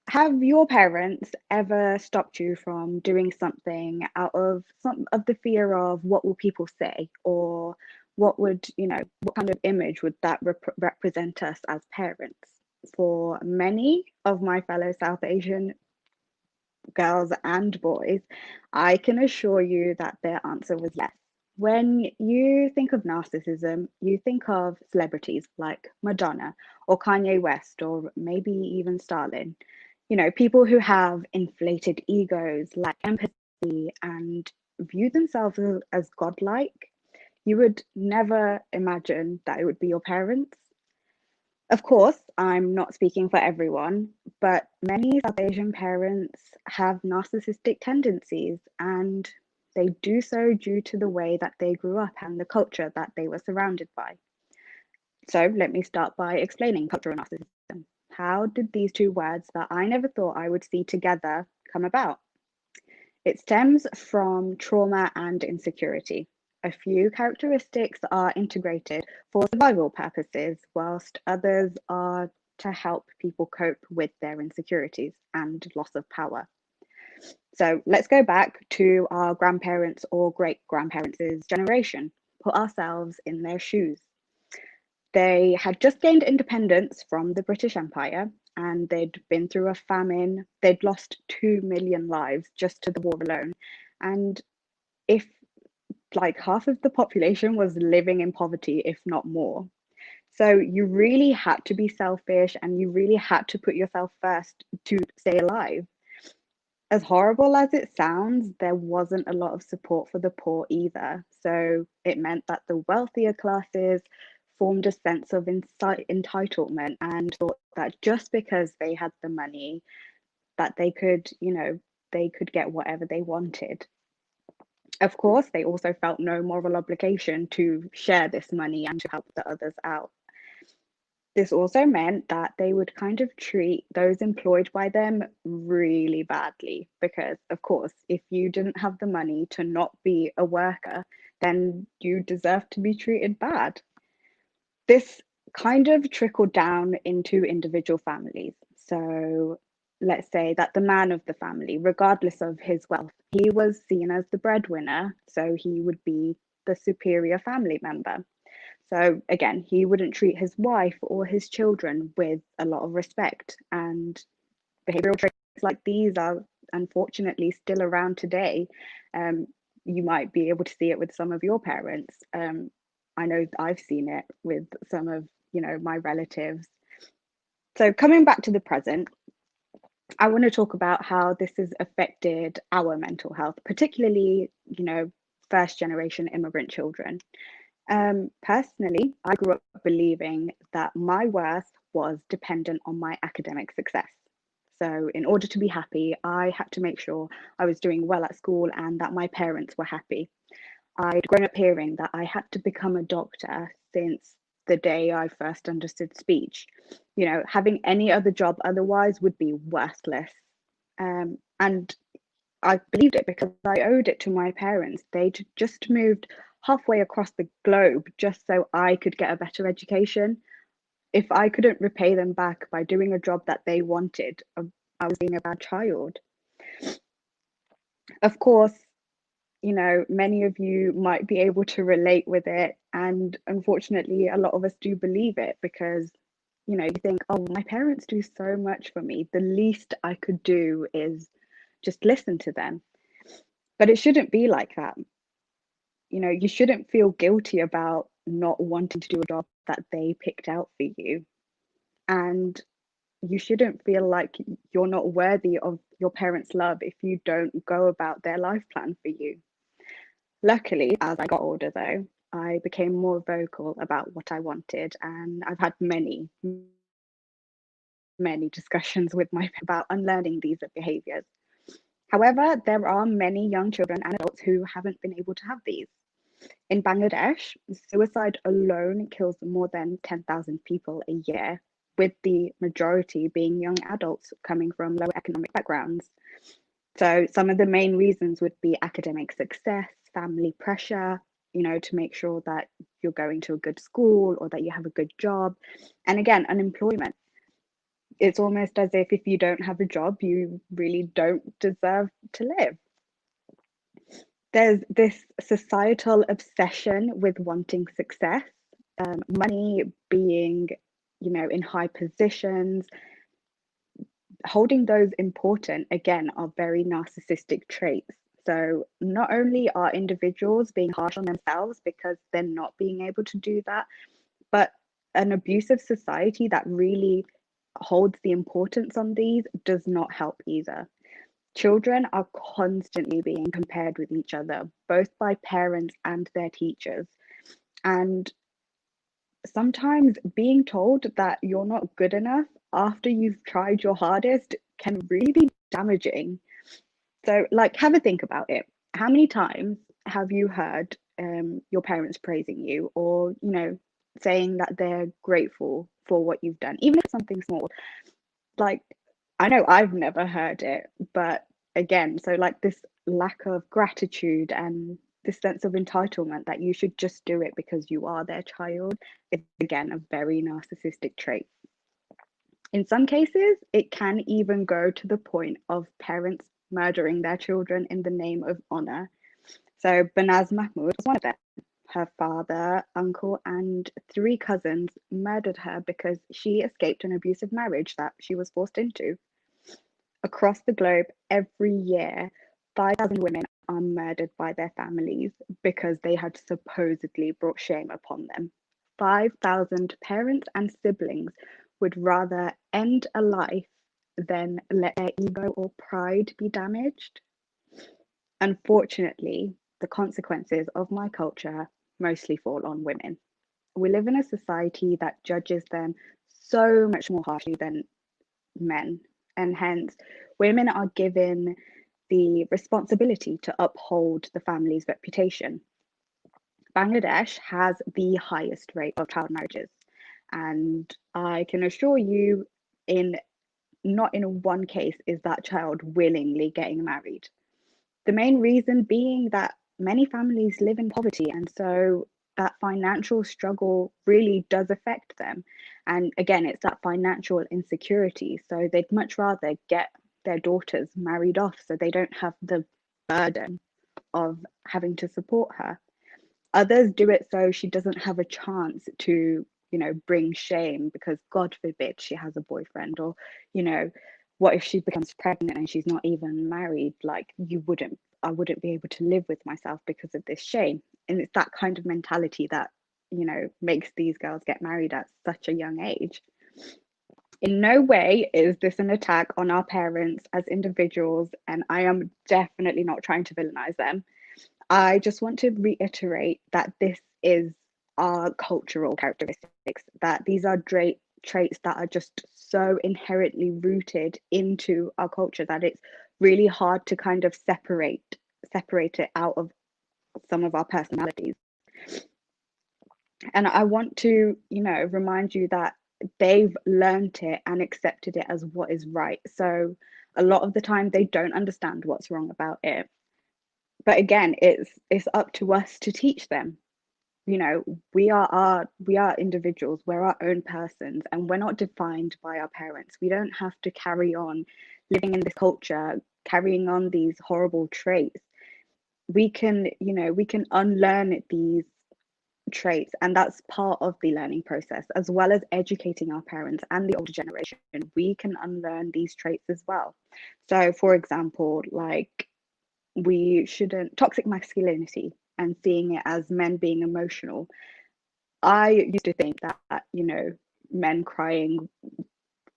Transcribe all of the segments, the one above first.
Have your parents ever stopped you from doing something out of some of the fear of what will people say, or what kind of image would that represent us as parents? For many of my fellow South Asian girls and boys, I can assure you that their answer was yes. When you think of narcissism, you think of celebrities like Madonna or Kanye West or maybe even Stalin. People who have inflated egos, lack empathy, and view themselves as godlike. You would never imagine that it would be your parents. Of course, I'm not speaking for everyone, but many South Asian parents have narcissistic tendencies, and they do so due to the way that they grew up and the culture that they were surrounded by. So, let me start by explaining cultural narcissism. How did these two words that I never thought I would see together come about? It stems from trauma and insecurity. A few characteristics are integrated for survival purposes, whilst others are to help people cope with their insecurities and loss of power. So let's go back to our grandparents' or great grandparents' generation, put ourselves in their shoes. They had just gained independence from the British Empire, and they'd been through a famine. They'd lost 2 million lives just to the war alone. And if like half of the population was living in poverty, if not more. So you really had to be selfish and you really had to put yourself first to stay alive. As horrible as it sounds, there wasn't a lot of support for the poor either. So it meant that the wealthier classes formed a sense of entitlement and thought that just because they had the money, that they could get whatever they wanted. Of course, they also felt no moral obligation to share this money and to help the others out. This also meant that they would kind of treat those employed by them really badly because, of course, if you didn't have the money to not be a worker, then you deserve to be treated bad. This kind of trickled down into individual families. So let's say that the man of the family, regardless of his wealth, he was seen as the breadwinner, so he would be the superior family member. So again, he wouldn't treat his wife or his children with a lot of respect. And behavioral traits like these are unfortunately still around today. Um, you might be able to see it with some of your parents. I know I've seen it with some of my relatives. So coming back to the present, I want to talk about how this has affected our mental health, particularly first generation immigrant children. Personally, I grew up believing that my worth was dependent on my academic success. So, in order to be happy, I had to make sure I was doing well at school and that my parents were happy. I'd grown up hearing that I had to become a doctor since the day I first understood speech. Having any other job otherwise would be worthless. And I believed it because I owed it to my parents. They'd just moved halfway across the globe just so I could get a better education. If I couldn't repay them back by doing a job that they wanted, I was being a bad child. Of course, many of you might be able to relate with it. And unfortunately, a lot of us do believe it because, you think, oh, my parents do so much for me. The least I could do is just listen to them. But it shouldn't be like that. You shouldn't feel guilty about not wanting to do a job that they picked out for you. And you shouldn't feel like you're not worthy of your parents' love if you don't go about their life plan for you. Luckily, as I got older, though, I became more vocal about what I wanted, and I've had many, many discussions with my about unlearning these behaviors. However, there are many young children and adults who haven't been able to have these. In Bangladesh, suicide alone kills more than 10,000 people a year, with the majority being young adults coming from lower economic backgrounds. So, some of the main reasons would be academic success, family pressure, to make sure that you're going to a good school or that you have a good job, and again, unemployment. It's almost as if you don't have a job, you really don't deserve to live. There's this societal obsession with wanting success, money, being, in high positions, holding those important, again, are very narcissistic traits. So not only are individuals being harsh on themselves because they're not being able to do that, but an abusive society that really holds the importance on these does not help either. Children are constantly being compared with each other, both by parents and their teachers. And sometimes being told that you're not good enough after you've tried your hardest can really be damaging. So, like, have a think about it. How many times have you heard your parents praising you, or, saying that they're grateful for what you've done, even if it's something small? Like, I know I've never heard it, but again, so like this lack of gratitude and this sense of entitlement that you should just do it because you are their child is again a very narcissistic trait. In some cases, it can even go to the point of parents murdering their children in the name of honor. So Banaz Mahmoud was one of them. Her father, uncle, and three cousins murdered her because she escaped an abusive marriage that she was forced into. Across the globe, every year, 5,000 women are murdered by their families because they had supposedly brought shame upon them. 5,000 parents and siblings would rather end a life than let their ego or pride be damaged. Unfortunately, the consequences of my culture mostly fall on women. We live in a society that judges them so much more harshly than men, and hence women are given the responsibility to uphold the family's reputation. Bangladesh has the highest rate of child marriages, and I can assure you, in not in one case is that child willingly getting married. The main reason being that many families live in poverty, and so that financial struggle really does affect them. And again, it's that financial insecurity. So they'd much rather get their daughters married off so they don't have the burden of having to support her. Others do it so she doesn't have a chance to, bring shame because God forbid she has a boyfriend, or, you know, what if she becomes pregnant and she's not even married? Like, I wouldn't be able to live with myself because of this shame. And it's that kind of mentality that, makes these girls get married at such a young age. In no way is this an attack on our parents as individuals, and I am definitely not trying to villainize them. I just want to reiterate that this is our cultural characteristics, that these are traits that are just so inherently rooted into our culture that it's really hard to kind of separate it out of some of our personalities. And I want to, remind you that they've learned it and accepted it as what is right. So a lot of the time they don't understand what's wrong about it. But again, it's up to us to teach them. We are individuals, we're our own persons, and we're not defined by our parents. We don't have to carry on living in this culture, carrying on these horrible traits. We can unlearn these traits, and that's part of the learning process, as well as educating our parents and the older generation. We can unlearn these traits as well. So for example, like, we shouldn't toxic masculinity and seeing it as men being emotional. I used to think that, men crying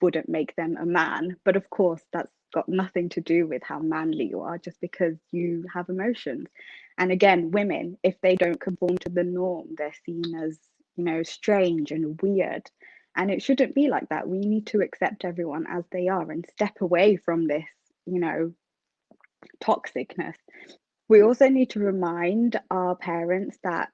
wouldn't make them a man, but of course that's got nothing to do with how manly you are, just because you have emotions. And again, women, if they don't conform to the norm, they're seen as, strange and weird, and it shouldn't be like that. We need to accept everyone as they are and step away from this, toxicness. We also need to remind our parents that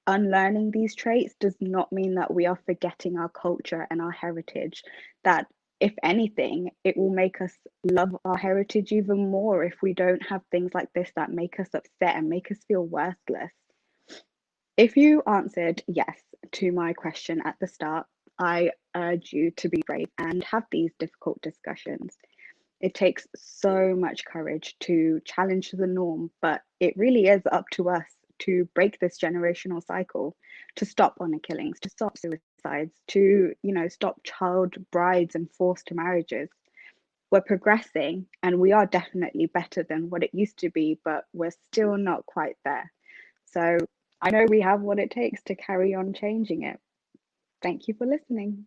unlearning these traits does not mean that we are forgetting our culture and our heritage. That, if anything, it will make us love our heritage even more if we don't have things like this that make us upset and make us feel worthless. If you answered yes to my question at the start, I urge you to be brave and have these difficult discussions. It takes so much courage to challenge the norm, but it really is up to us to break this generational cycle, to stop honor killings, to stop suicides, to, stop child brides and forced marriages. We're progressing and we are definitely better than what it used to be, but we're still not quite there. So I know we have what it takes to carry on changing it. Thank you for listening.